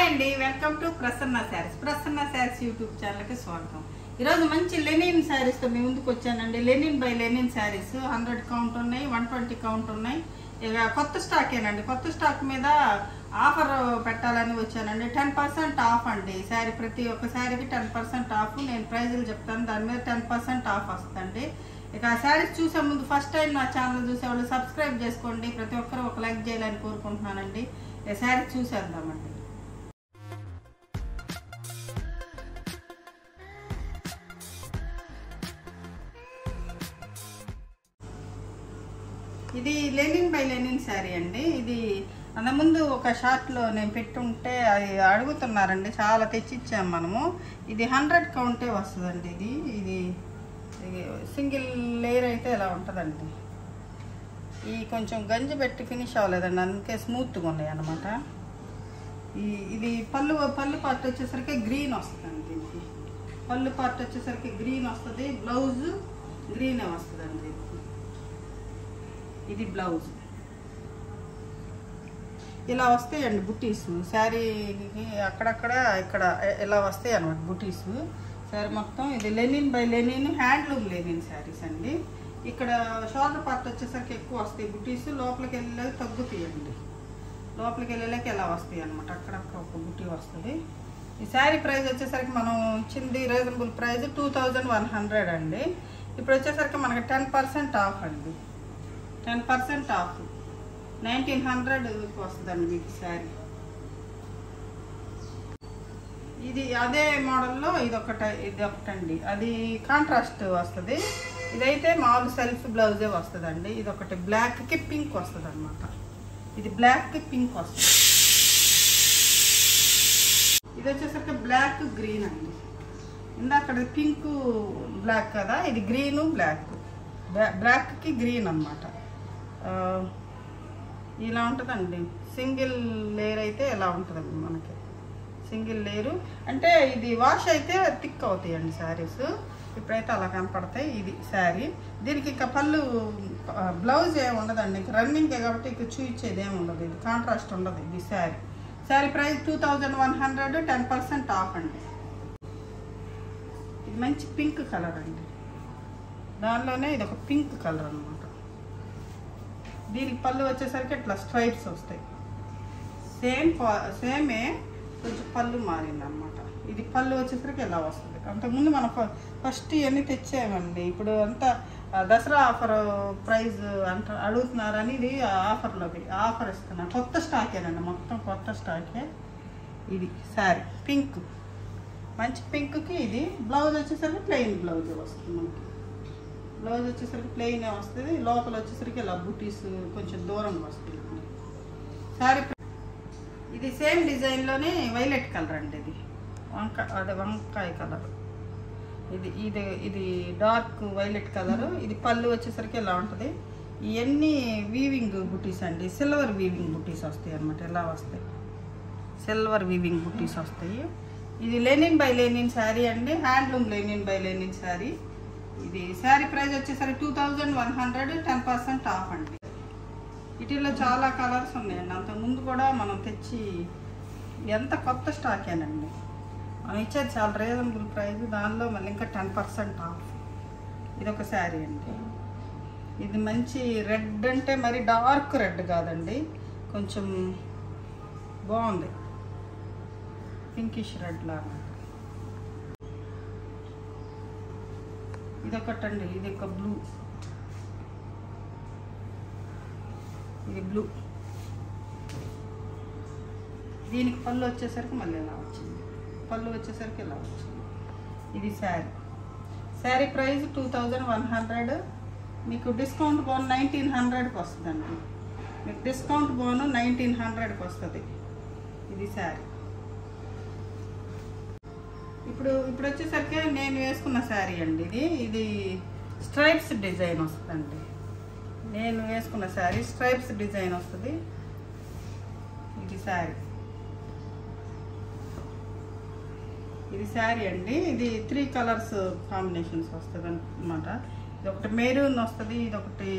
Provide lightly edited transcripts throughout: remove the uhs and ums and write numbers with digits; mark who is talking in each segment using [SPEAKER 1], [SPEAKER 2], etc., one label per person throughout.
[SPEAKER 1] Hi అండి, welcome to Prasanna saris YouTube ఛానల్కి స్వాగతం. ఈరోజు మంచి లెనిన్ శారీస్తో మీ ముందుకు వచ్చానండి. Lenin by Lenin saris 100 count ఉన్నాయి, 120 కౌంట్ ఉన్నాయి. ఇక కొత్త స్టాకేనండి. కొత్త స్టాక్ మీద ఆఫర్ పెట్టాలని వచ్చానండి. 10% ఆఫ్ అండి. శారీ ప్రతి ఒక్క శారీకి 10% ఆఫ్. నేను ప్రైజులు చెప్తాను, దాని మీద 10% ఆఫ్ వస్తుందండి. ఇక ఆ శారీస్ చూసే ముందు ఫస్ట్ టైం నా ఛానల్ చూసేవాళ్ళు సబ్స్క్రైబ్ చేసుకోండి. ప్రతి ఒక్కరు ఒక లైక్ చేయాలని కోరుకుంటున్నానండి. ఈ శారీ చూసేద్దామండి. ఇది లెనిన్ బై లెనిన్ శారీ అండి. ఇది అంతకుముందు ఒక షార్ట్లో నేను పెట్టుంటే అది అడుగుతున్నారండి, చాలా తెచ్చిచ్చాము మనము. ఇది 100 కౌంటే వస్తుందండి. ఇది సింగిల్ లేయర్ అయితే ఇలా ఉంటుందండి. ఈ కొంచెం గంజి పెట్టి ఫినిష్ అవ్వలేదండి, అందుకే స్మూత్గా ఉన్నాయి అన్నమాట. ఇది పళ్ళు పార్ట్ వచ్చేసరికి గ్రీన్ వస్తుందండి. దీనికి పళ్ళు పార్ట్ వచ్చేసరికి గ్రీన్ వస్తుంది, బ్లౌజ్ గ్రీనే వస్తుందండి. ఇది బ్లౌజ్ ఇలా వస్తాయండి బుటీస్. శారీకి అక్కడక్కడ ఇక్కడ ఇలా వస్తాయి అన్నమాట బుటీస్. శారీ మొత్తం ఇది Lenin by Lenin, handloom Lenin saris అండి. ఇక్కడ షోల్డర్ పార్ట్ వచ్చేసరికి ఎక్కువ వస్తాయి బుటీస్, లోపలికి వెళ్ళలేక తగ్గుతాయండి. లోపలికి వెళ్ళలేక ఇలా వస్తాయి అనమాట, అక్కడక్కడ ఒక బుటీ వస్తుంది. ఈ శారీ ప్రైస్ వచ్చేసరికి మనం ఇచ్చింది రీజనబుల్ ప్రైస్ 2100 అండి. ఇప్పుడు వచ్చేసరికి మనకి 10% ఆఫ్ అండి. 10% ఆఫ్ 1900 వస్తుందండి మీకు శారీ. ఇది అదే మోడల్లో ఇది ఒకటండి. అది కాంట్రాస్ట్ వస్తుంది. ఇదైతే మామూలు సెల్ఫ్ బ్లౌజే వస్తుందండి. ఇది ఒకటి బ్లాక్కి పింక్ వస్తుంది అనమాట. ఇది బ్లాక్కి పింక్ వస్తుంది. ఇది వచ్చేసరికి బ్లాక్ గ్రీన్ అండి. ఇందాక పింక్ బ్లాక్ కదా, ఇది గ్రీను బ్లాక్. బ్లాక్కి గ్రీన్ అనమాట. ఇలా ఉంటుందండి. సింగిల్ లేయర్ అయితే ఎలా ఉంటుందండి మనకి. సింగిల్ లేయరు అంటే ఇది వాష్ అయితే థిక్ అవుతాయండి శారీస్. ఇప్పుడైతే అలా కనపడతాయి. ఇది శారీ. దీనికి ఇంకా పళ్ళు బ్లౌజ్ ఏమి ఉండదండి, ఇంకా రన్నింగే కాబట్టి ఇక చూయించేది ఏమి ఉండదు. ఇది కాంట్రాస్ట్ ఉండదు. ఇది శారీ ప్రైస్ 2100, 10% ఆఫ్ అండి. ఇది మంచి పింక్ కలర్ అండి. దానిలోనే ఇది ఒక పింక్ కలర్ అనమాట. దీనికి పళ్ళు వచ్చేసరికి ఇట్లా స్ట్రైప్స్ వస్తాయి. సేమే కొంచెం పళ్ళు మారిందనమాట. ఇది పళ్ళు వచ్చేసరికి ఎలా వస్తుంది. అంతకుముందు మనం ఫస్ట్ ఇవన్నీ తెచ్చామండి. ఇప్పుడు అంతా దసరా ఆఫర్ ప్రైజ్ అడుగుతున్నారని ఇది ఆఫర్లోకి ఆఫర్ ఇస్తున్నాను. కొత్త స్టాకేనండి, మొత్తం కొత్త స్టాకే. ఇది శారీ పింక్, మంచి పింక్కి ఇది బ్లౌజ్ వచ్చేసరికి ప్లెయిన్ బ్లౌజ్ వస్తుంది మనకి. బ్లౌజ్ వచ్చేసరికి ప్లెయిన్ వస్తుంది. లోపల వచ్చేసరికి ఇలా బుటీస్ కొంచెం దూరంగా వస్తుంది శారీ. ఇది సేమ్ డిజైన్లోనే వైలెట్ కలర్ అండి. ఇది వంకాయ కలర్. ఇది డార్క్ వైలెట్ కలర్. ఇది పళ్ళు వచ్చేసరికి ఇలా ఉంటుంది. ఇవన్నీ వీవింగ్ బుటీస్ అండి. సిల్వర్ వీవింగ్ బుటీస్ వస్తాయి అన్నమాట. ఇలా వస్తాయి సిల్వర్ వీవింగ్ బుటీస్ వస్తాయి. ఇది లెనిన్ బై లెనిన్ శారీ అండి. Handloom Lenin by Lenin sari. ఇది శారీ ప్రైస్ వచ్చేసరికి 2100, 10% ఆఫ్ అండి. వీటిల్లో చాలా కలర్స్ ఉన్నాయండి. అంతకుముందు కూడా మనం తెచ్చి ఎంత కొత్త స్టాకేనండి. మనం ఇచ్చేది చాలా రీజనబుల్ ప్రైస్, దానిలో మళ్ళీ ఇంకా 10% ఆఫ్. ఇది ఒక శారీ అండి. ఇది మంచి రెడ్ అంటే మరి డార్క్ రెడ్ కాదండి, కొంచెం బాగుంది, పింకిష్ రెడ్ లాగా. ఇదొకటండి. ఇది ఒక బ్లూ. ఇది బ్లూ. దీనికి పళ్ళు వచ్చేసరికి మళ్ళీ ఇలా వచ్చింది. పళ్ళు వచ్చేసరికి ఇలా వచ్చింది. ఇది శారీ ప్రైస్ 2100. మీకు డిస్కౌంట్ బోన్ 1900కి వస్తుందండి. మీకు డిస్కౌంట్ బోను 1900కి వస్తుంది. ఇది శారీ. ఇప్పుడు వచ్చేసరికి నేను వేసుకున్న శారీ అండి. ఇది స్ట్రైప్స్ డిజైన్ వస్తుందండి. నేను వేసుకున్న శారీ స్ట్రైప్స్ డిజైన్ వస్తుంది. ఇది శారీ అండి. ఇది 3 కలర్స్ కాంబినేషన్స్ వస్తుంది అనమాట. ఇది ఒకటి మెరూన్ వస్తుంది, ఇది ఒకటి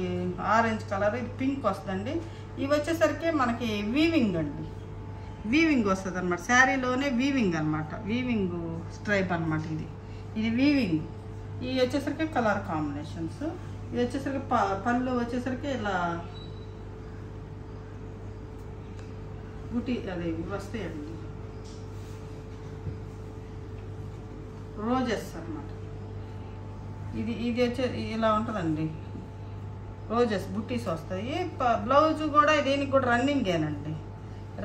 [SPEAKER 1] ఆరెంజ్ కలర్, ఇది పింక్ వస్తుందండి. ఇవి వచ్చేసరికి మనకి వీవింగ్ అండి. వీవింగ్ వస్తుంది అనమాట, శారీలోనే వీవింగ్ అనమాట, వీవింగ్ స్ట్రైప్ అనమాట. ఇది వీవింగ్. ఇవి వచ్చేసరికి కలర్ కాంబినేషన్స్. ఇది వచ్చేసరికి పళ్ళు వచ్చేసరికి ఇలా బుటీ అదే వస్తాయండి, రోజెస్ అనమాట. ఇది వచ్చే ఇలా ఉంటుందండి, రోజెస్ బుట్టీస్ వస్తాయి. బ్లౌజ్ కూడా దీనికి కూడా రన్నింగేనండి,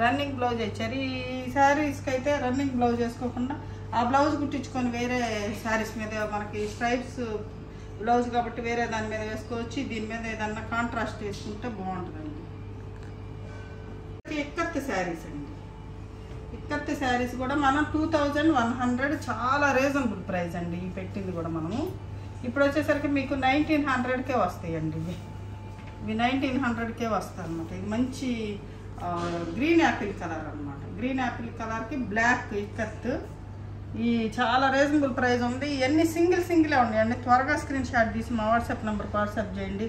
[SPEAKER 1] రన్నింగ్ బ్లౌజ్ ఇచ్చారు. ఈ శారీస్కి అయితే రన్నింగ్ బ్లౌజ్ వేసుకోకుండా ఆ బ్లౌజ్ కుట్టించుకొని వేరే శారీస్ మీద మనకి స్ట్రైప్స్ బ్లౌజ్ కాబట్టి వేరే దాని మీద వేసుకోవచ్చు. దీని మీద ఏదన్నా కాంట్రాస్ట్ వేసుకుంటే బాగుంటుందండి. ఇక్కత్ శారీస్ అండి, ఇక్కత్ శారీస్ కూడా మనం 2100, చాలా రీజనబుల్ ప్రైస్ అండి. ఈ పెట్టింది కూడా మనము ఇప్పుడు వచ్చేసరికి మీకు 1900కే వస్తాయండి. ఇవి 1900కే వస్తాయి అన్నమాట. ఇది మంచి గ్రీన్ యాపిల్ కలర్ అనమాట. గ్రీన్ యాపిల్ కలర్కి బ్లాక్ ఇక్కత్. ఈ చాలా రీజనబుల్ ప్రైస్ ఉంది. ఇవన్నీ సింగిలే ఉన్నాయండి. త్వరగా స్క్రీన్ షాట్ తీసి మా వాట్సాప్ నెంబర్కి వాట్సాప్ చేయండి.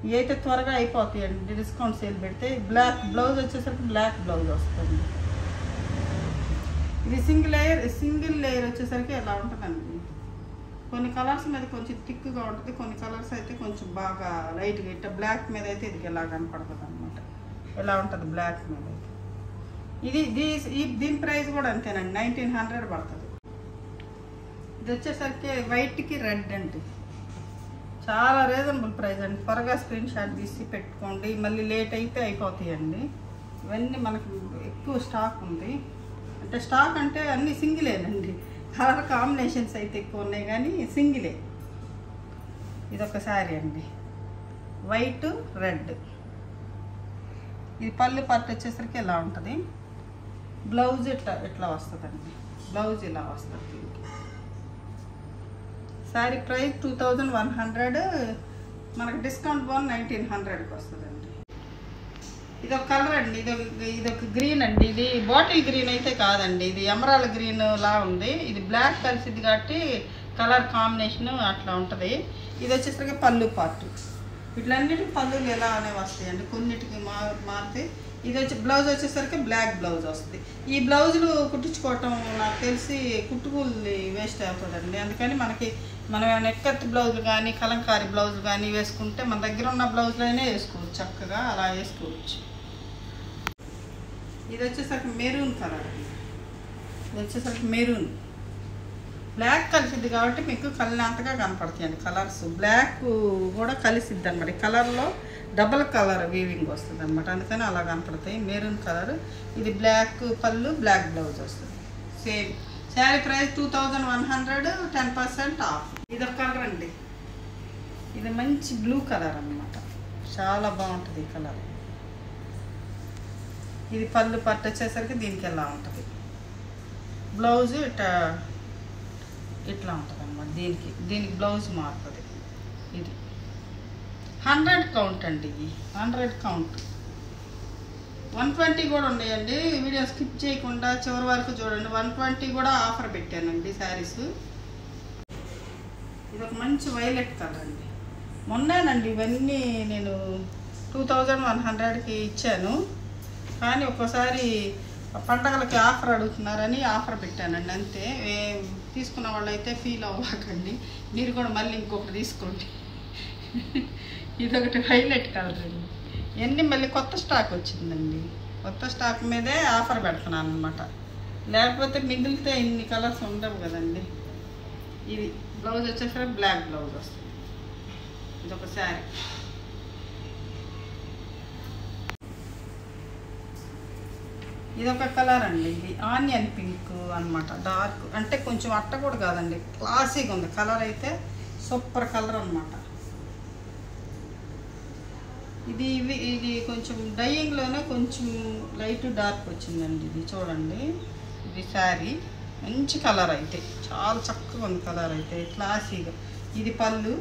[SPEAKER 1] ఇవి అయితే త్వరగా అయిపోతాయండి, డిస్కౌంట్ సేల్ పెడితే. బ్లాక్ బ్లౌజ్ వచ్చేసరికి బ్లాక్ బ్లౌజ్ వస్తుంది. ఇది సింగిల్ లేయర్ వచ్చేసరికి ఎలా ఉంటుందండి. కొన్ని కలర్స్ మీద కొంచెం థిక్గా ఉంటుంది, కొన్ని కలర్స్ అయితే కొంచెం బాగా లైట్గా ఇట్లా బ్లాక్ మీద అయితే ఇది ఎలా కనపడుతుంది అనమాట. ఎలా ఉంటుంది బ్లాక్ మీద అయితే. దీని ప్రైస్ కూడా అంతేనండి, 1900 పడుతుంది. ఇది వచ్చేసరికి వైట్కి రెడ్ అండి, చాలా రీజనబుల్ ప్రైస్ అండి. త్వరగా స్క్రీన్ షాట్ తీసి పెట్టుకోండి, మళ్ళీ లేట్ అయితే అయిపోతాయండి. ఇవన్నీ మనకు ఎక్కువ స్టాక్ ఉంది. అంటే స్టాక్ అంటే అన్నీ సింగిలేనండి, కలర్ కాంబినేషన్స్ అయితే ఎక్కువ ఉన్నాయి కానీ సింగిలే. ఇదొక శారీ అండి, వైట్ రెడ్. ఇది పళ్ళు పార్ట్ వచ్చేసరికి ఇలా ఉంటుంది. బ్లౌజ్ ఇట్లా వస్తుందండి, బ్లౌజ్ ఇలా వస్తుంది. దీనికి శారీ ప్రైస్ 2100, మనకు డిస్కౌంట్ పోను 1900కి వస్తుందండి. ఇదొక కలర్ అండి, ఇదొక గ్రీన్ అండి. ఇది బాటిల్ గ్రీన్ అయితే కాదండి, ఇది ఎమరాల్డ్ గ్రీన్ లా ఉంది. ఇది బ్లాక్ కలిసిది కాబట్టి కలర్ కాంబినేషన్ అట్లా ఉంటుంది. ఇది వచ్చేసరికి పళ్ళు పార్ట్. వీటిలన్నిటికి పళ్ళులు ఎలా అనేవి వస్తాయండి, కొన్నిటికి మారితే. ఇది వచ్చి బ్లౌజ్ వచ్చేసరికి బ్లాక్ బ్లౌజ్ వస్తుంది. ఈ బ్లౌజులు కుట్టించుకోవటం నాకు తెలిసి కుట్టుకూలి వేస్ట్ అవుతుందండి. అందుకని మనం నెక్కత్ బ్లౌజులు కానీ కలంకారీ బ్లౌజులు కానీ వేసుకుంటే మన దగ్గర ఉన్న బ్లౌజులైనా వేసుకోవచ్చు, చక్కగా అలా వేసుకోవచ్చు. ఇది వచ్చేసరికి మెరూన్ కలర్ అండి. ఇది వచ్చేసరికి మెరూన్ బ్లాక్ కలిసిద్ది కాబట్టి మీకు కలినంతగా కనపడతాయండి కలర్స్. బ్లాక్ కూడా కలిసిద్ది అనమాట. ఈ కలర్లో డబల్ కలర్ వీవింగ్ వస్తుంది అనమాట, అందుకని అలా కనపడతాయి. Maroon colour. ఇది బ్లాక్ పళ్ళు, బ్లాక్ బ్లౌజ్ వస్తుంది. Same sari price 2100, 10% of. ఇదొక కలర్ అండి, ఇది మంచి బ్లూ కలర్ అన్నమాట, చాలా బాగుంటుంది ఈ కలర్. ఇది పళ్ళు పట్టు వచ్చేసరికి దీనికి ఎలా ఉంటుంది. బ్లౌజ్ ఇట్లా ఉంటుంది అన్నమాట. దీనికి బ్లౌజ్ మారుతుంది. ఇది 100 కౌంట్ అండి, ఇవి 100 కౌంట్. 120 కూడా ఉన్నాయండి. వీడియో స్కిప్ చేయకుండా చివరి వరకు చూడండి. 120 కూడా ఆఫర్ పెట్టానండి శారీస్. ఇది ఒక మంచి వైలెట్ కలర్ అండి. మొన్నేనండి ఇవన్నీ నేను 2100కి ఇచ్చాను, కానీ ఒక్కోసారి పండగలకి ఆఫర్ అడుగుతున్నారని ఆఫర్ పెట్టానండి, అంతే. తీసుకున్న వాళ్ళు అయితే ఫీల్ అవ్వకండి, మీరు కూడా మళ్ళీ ఇంకొకటి తీసుకోండి. ఇదొకటి హైలైట్ కలర్ అండి. ఇవన్నీ మళ్ళీ కొత్త స్టాక్ వచ్చిందండి, కొత్త స్టాక్ మీదే ఆఫర్ పెడుతున్నాను అనమాట. లేకపోతే మిగిలితే ఇన్ని కలర్స్ ఉండవు కదండి. ఇది బ్లౌజ్ వచ్చేసరికి బ్లాక్ బ్లౌజ్ వస్తుంది. ఇదొక శారీ. ఇదొక కలర్ అండి, ఇది ఆనియన్ పింక్ అనమాట. డార్క్ అంటే కొంచెం అట్ట కూడా కాదండి, క్లాసీగా ఉంది కలర్ అయితే. సూపర్ కలర్ అనమాట. ఇది కొంచెం డైయింగ్లోనే కొంచెం లైట్ డార్క్ వచ్చిందండి. ఇది చూడండి, ఇది శారీ మంచి కలర్ అయితే, చాలా చక్కగా ఉంది కలర్ అయితే, క్లాసీగా. ఇది పళ్ళు,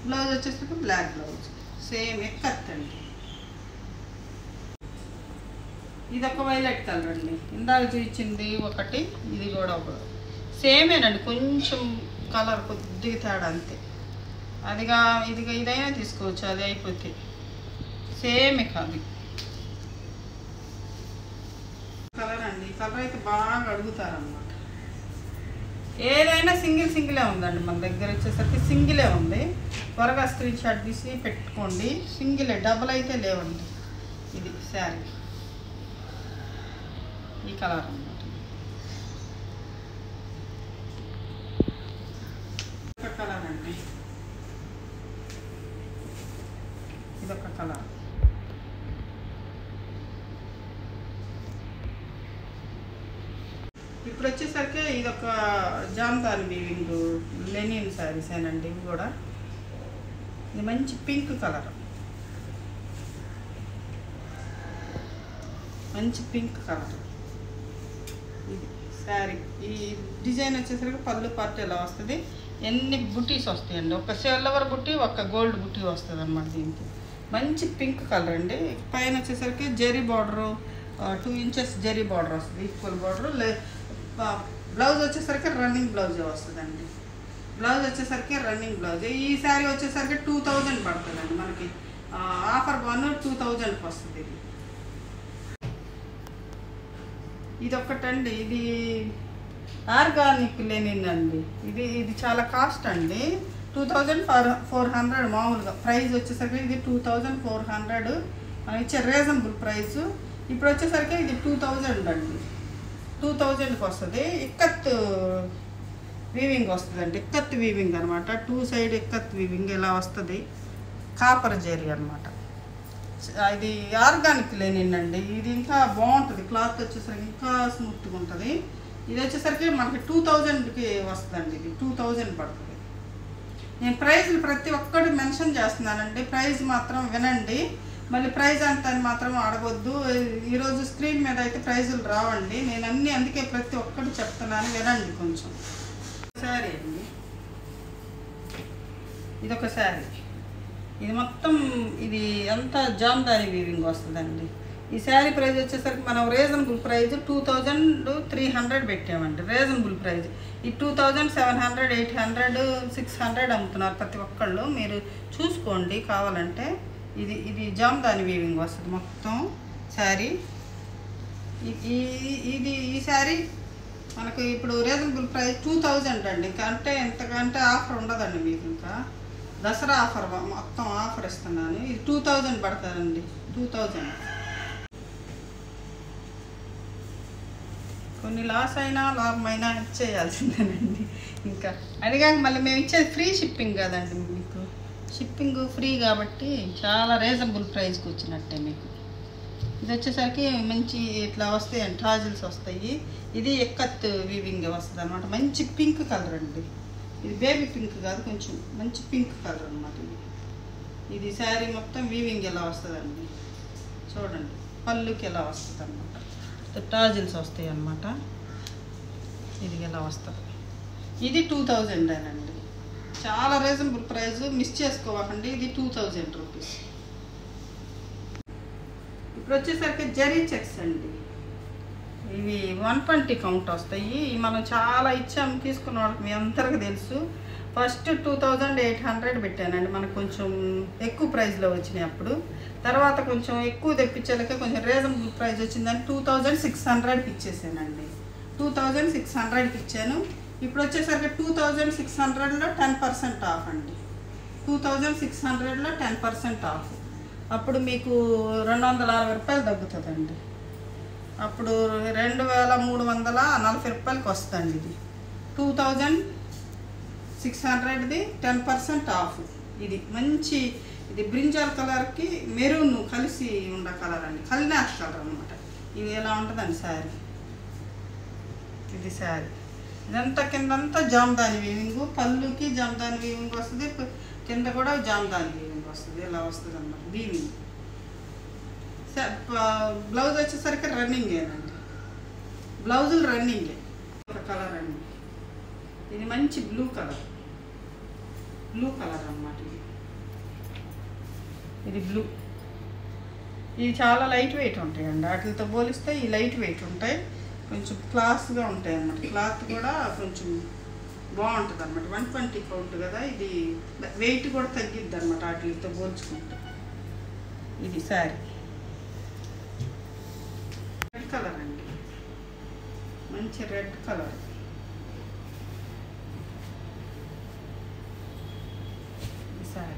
[SPEAKER 1] బ్లౌజ్ వచ్చేసరికి బ్లాక్ బ్లౌజ్, సేమ్ ఎక్కత్ అండి. ఇది ఒక వైలెట్ కలర్ అండి, ఇందాక చూపించింది ఒకటి, ఇది కూడా ఒకటి సేమేనండి, కొంచెం కలర్ కొద్దిగా తేడా అంతే. ఇదైనా తీసుకోవచ్చు, అది అయిపోతే సేమే కాదు. కలర్ అండి, ఈ కలర్ అయితే బాగా అడుగుతారన్నమాట. ఏదైనా సింగిలే ఉందండి మన దగ్గర. వచ్చేసరికి సింగిలే ఉంది. త్వరగా స్క్రీన్ షాట్ తీసి పెట్టుకోండి. సింగిలే, డబుల్ అయితే లేవండి. ఇది శారీ ఈ కలర్ అన్నమాట. ఒక కలర్ అండి, ఇదొక కలర్. ఇప్పుడు వచ్చేసరికి ఇదొక జామ్దాని వీవింగ్ లెనిన్ శారీస్ ఏనండి. ఇవి కూడా ఇది మంచి పింక్ కలర్, మంచి పింక్ కలర్. ఇది శారీ. ఈ డిజైన్ వచ్చేసరికి పళ్ళు పార్ట్ ఎలా వస్తుంది, ఎన్ని బుటీస్ వస్తాయండి. ఒక సిల్వర్ బుట్టి, ఒక గోల్డ్ బుట్టి వస్తుంది అన్నమాట. దీనికి మంచి పింక్ కలర్ అండి. పైన వచ్చేసరికి zari border 2 inches zari border వస్తుంది, ఈక్వల్ బార్డర్. బ్లౌజ్ వచ్చేసరికి రన్నింగ్ బ్లౌజే వస్తుందండి. బ్లౌజ్ వచ్చేసరికి రన్నింగ్ బ్లౌజ్. ఈ శారీ వచ్చేసరికి 2000 పడుతుందండి మనకి. ఆఫర్ 2000కి వస్తుంది. ఇది ఒక్కటండి, ఇది ఆర్గానిక్ లెనిన్ అండి. ఇది చాలా కాస్ట్ అండి. 2400 మామూలుగా. ప్రైస్ వచ్చేసరికి ఇది 2400 మనం ఇచ్చే రీజనబుల్ ప్రైస్. ఇప్పుడు వచ్చేసరికి ఇది 2000 అండి. 2000కి వస్తుంది. ఇక్కత్ వీవింగ్ వస్తుందండి. ఇక్కత్ వీవింగ్ అనమాట. 2 సైడ్ ఇక్కత్ వీవింగ్ ఇలా వస్తుంది. కాపర్ జరీ అనమాట. ఇది ఆర్గానిక్ లెనిన్ అండి. ఇది ఇంకా బాగుంటుంది. క్లాత్ వచ్చేసరికి ఇంకా స్మూత్గా ఉంటుంది. ఇది వచ్చేసరికి మనకి 2000కి వస్తుందండి. ఇది 2000 పడుతుంది. నేను ప్రైజ్లు ప్రతి ఒక్కటి మెన్షన్ చేస్తున్నానండి. ప్రైజ్ మాత్రం వినండి. మళ్ళీ ప్రైజ్ అంత అని మాత్రం అడగొద్దు. ఈరోజు స్క్రీన్ మీద అయితే ప్రైజులు రావండి. నేను అన్నీ అందుకే ప్రతి ఒక్కటి చెప్తున్నాను, వినండి కొంచెం. శారీ అండి, ఇదొక శారీ. ఇది మొత్తం ఇది అంతా జామ్దాని వీవింగ్ వస్తుందండి. ఈ శారీ ప్రైస్ వచ్చేసరికి మనం రీజనబుల్ ప్రైస్ 2300 పెట్టామండి. Reasonable price. ఈ 2700, 800, 600 అమ్ముతున్నారు ప్రతి ఒక్కళ్ళు. మీరు చూసుకోండి కావాలంటే. ఇది జామ్దాని వీవింగ్ వస్తుంది మొత్తం శారీ. ఈ శారీ మనకు ఇప్పుడు రీజనబుల్ ప్రైస్ 2000 అండి. అంటే ఎంతకంటే ఆఫర్ ఉండదండి మీకు. ఇంకా దసరా ఆఫర్ మొత్తం ఆఫర్ ఇస్తున్నాను. ఇది 2000 పడతారండి. 2000. కొన్ని లాస్ అయినా లాభమైనా ఇచ్చేయాల్సిందేనండి. ఇంకా అడిగాక మళ్ళీ మేము ఇచ్చేది ఫ్రీ షిప్పింగ్ కదండి. మీకు షిప్పింగ్ ఫ్రీ కాబట్టి చాలా రీజనబుల్ ప్రైస్కి వచ్చినట్టే మీకు. ఇది వచ్చేసరికి మంచి ఇట్లా వస్తాయండి, టాజిల్స్ వస్తాయి. ఇది ఎక్కత్ వీవింగ్ వస్తుంది అనమాట. మంచి పింక్ కలర్ అండి. ఇది బేబీ పింక్ కాదు, కొంచెం మంచి పింక్ కలర్ అనమాట. ఇది శారీ మొత్తం వీవింగ్ ఎలా వస్తుందండి చూడండి. పళ్ళుకి ఎలా వస్తుంది అనమాట. టాజిల్స్ వస్తాయి అన్నమాట. ఇది ఎలా వస్తుంది. ఇది 2000 అండి. చాలా రీజనబుల్ ప్రైస్, మిస్ చేసుకోవాలండి. ఇది 2000 రూపీస్. ఇప్పుడు వచ్చేసరికి జరీ చెక్స్ అండి. ఇవి 120 కౌంట్ వస్తాయి. మనం చాలా ఇచ్చాము తీసుకున్న వాళ్ళకి, మీ అందరికీ తెలుసు. ఫస్ట్ 2800 పెట్టానండి. మనకు కొంచెం ఎక్కువ ప్రైస్లో వచ్చినాయి అప్పుడు. తర్వాత కొంచెం ఎక్కువ తెప్పించాలకే కొంచెం రీజనబుల్ ప్రైస్ వచ్చిందని 2600కి ఇచ్చేసానండి. 2600కి ఇచ్చాను. ఇప్పుడు వచ్చేసరికి 2600లో 10% ఆఫ్ అండి. 2600లో 10% ఆఫ్. అప్పుడు మీకు 260 రూపాయలు తగ్గుతుందండి. అప్పుడు 2340 రూపాయలకి వస్తుందండి. ఇది 2600ది 10% ఆఫ్. ఇది మంచి, ఇది బ్రింజాల్ కలర్కి మెరూన్ కలిసి ఉన్న కలర్ అండి. కల్నాథ్ కలర్ అనమాట. ఇది ఎలా ఉంటుందండి శారీ. ఇది శారీ. ఇదంతా కిందంతా జామ్దాని వీవింగ్. పళ్ళుకి జామ్దాని వీవింగ్ వస్తుంది, కింద కూడా జామ్దాని వీవింగ్ వస్తుంది. ఇలా వస్తుంది అన్నమాట వీవింగ్. బ్లౌజ్ వచ్చేసరికి రన్నింగేనండి. బ్లౌజులు రన్నింగే. ఒక కలర్ అండి. ఇది మంచి బ్లూ కలర్ అన్నమాట. ఇది బ్లూ. ఇది చాలా లైట్ వెయిట్ ఉంటాయండి. వాటితో పోలిస్తే ఈ లైట్ వెయిట్ ఉంటాయి, కొంచెం క్లాస్గా ఉంటాయి అన్నమాట. క్లాత్ కూడా కొంచెం బాగుంటుంది అన్నమాట. 120 కౌంట్ కదా. ఇది వెయిట్ కూడా తగ్గిద్ది అన్నమాట వాటితో పోల్చుకుంటే. ఇది శారీ. రెడ్ కలర్ అండి. మంచి రెడ్ కలర్. Sorry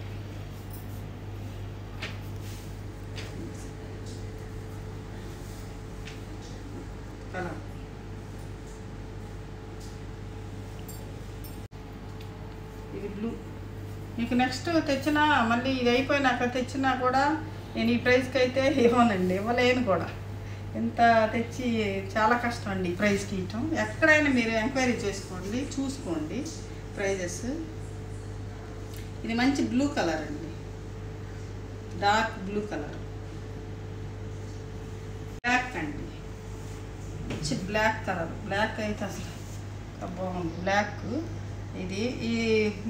[SPEAKER 1] colour. ఇది బ్లూ. మీకు నెక్స్ట్ తెచ్చినా మళ్ళీ ఇది అయిపోయినాక తెచ్చినా కూడా నేను ఈ ప్రైస్కి అయితే ఇవ్వనండి, ఇవ్వలేను కూడా. ఇంత తెచ్చి చాలా కష్టం అండి ఈ ప్రైస్కి ఇవ్వటం. ఎక్కడైనా మీరు ఎంక్వైరీ చేసుకోండి, చూసుకోండి ప్రైజెస్. ఇది మంచి బ్లూ కలర్ అండి, డార్క్ బ్లూ కలర్. బ్లాక్ అండి, మంచి బ్లాక్ కలర్. బ్లాక్ అయితే అసలు బాగుంది బ్లాక్. ఇది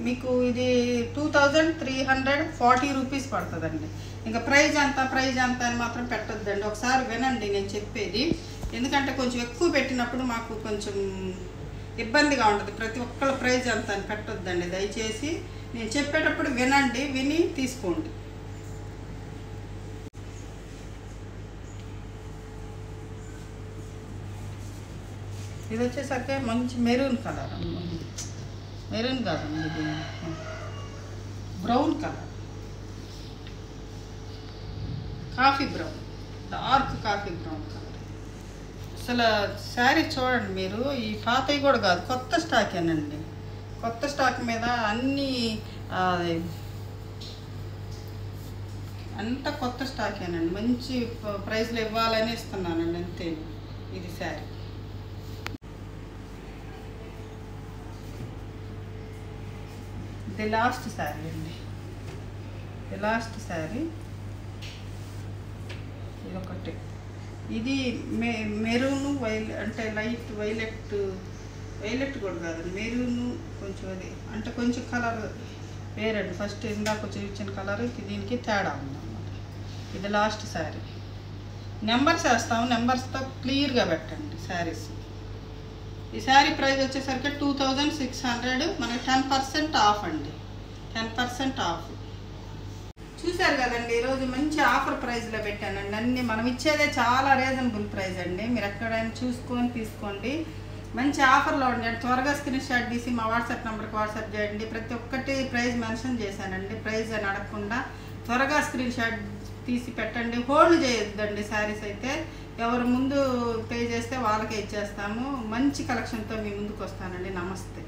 [SPEAKER 1] మీకు ఇది 2340 రూపీస్ పడుతుందండి. ఇంకా ప్రైజ్ అంత అని మాత్రం పెట్టొద్దండి. ఒకసారి వినండి నేను చెప్పేది, ఎందుకంటే కొంచెం ఎక్కువ పెట్టినప్పుడు మాకు కొంచెం ఇబ్బందిగా ఉంటుంది. ప్రతి ఒక్కళ్ళ ప్రైజ్ అంత అని పెట్టొద్దండి దయచేసి. నేను చెప్పేటప్పుడు వినండి, విని తీసుకోండి. ఇది వచ్చేసరికి మంచి మెరూన్ కలర్. మెరూన్ కాదండి, ఇది brown colour, coffee brown, dark coffee brown colour. అసలు శారీ చూడండి మీరు, ఈ పాతవి కూడా కాదు, కొత్త స్టాకేనండి. కొత్త స్టాక్ మీద అంతా కొత్త స్టాకేనండి. మంచి ప్రైస్లో ఇవ్వాలని ఇస్తున్నానండి అంతే. ఇది శారీ. ఇది లాస్ట్ శారీ అండి, ఇది లాస్ట్ శారీ. ఇది ఒకటి. ఇది మెరూను అంటే లైట్ వైలెట్ కూడా కాదండి, మెరూను కొంచెం అది అంటే కొంచెం కలర్ వేరండి. ఫస్ట్ ఇందాక చూపించిన కలర్ దీనికి తేడా ఉందన్నమాట. ఇది లాస్ట్ శారీ. నెంబర్స్ వేస్తాము, నెంబర్స్తో క్లియర్గా పెట్టండి శారీస్. ఈ శారీ ప్రైస్ వచ్చేసరికి 2600. మనకి 10% ఆఫ్ అండి, 10% ఆఫ్. చూశారు కదండి, ఈరోజు మంచి ఆఫర్ ప్రైస్లో పెట్టానండి అన్నీ. మనం ఇచ్చేదే చాలా రీజనబుల్ ప్రైస్ అండి. మీరు ఎక్కడైనా చూసుకొని తీసుకోండి. మంచి ఆఫర్లో ఉండండి. త్వరగా స్క్రీన్ షాట్ తీసి మా వాట్సాప్ నెంబర్కి వాట్సాప్ చేయండి. ప్రతి ఒక్కటి ప్రైస్ మెన్షన్ చేశానండి, ప్రైస్ అని అడగకుండా త్వరగా స్క్రీన్ షాట్ తీసి పెట్టండి. హోల్డ్ చేయొద్దండి శారీస్ అయితే. ఎవరు ముందు పే చేస్తే వాళ్ళకే ఇచ్చేస్తాము. మంచి కలెక్షన్తో మీ ముందుకు వస్తానండి. నమస్తే.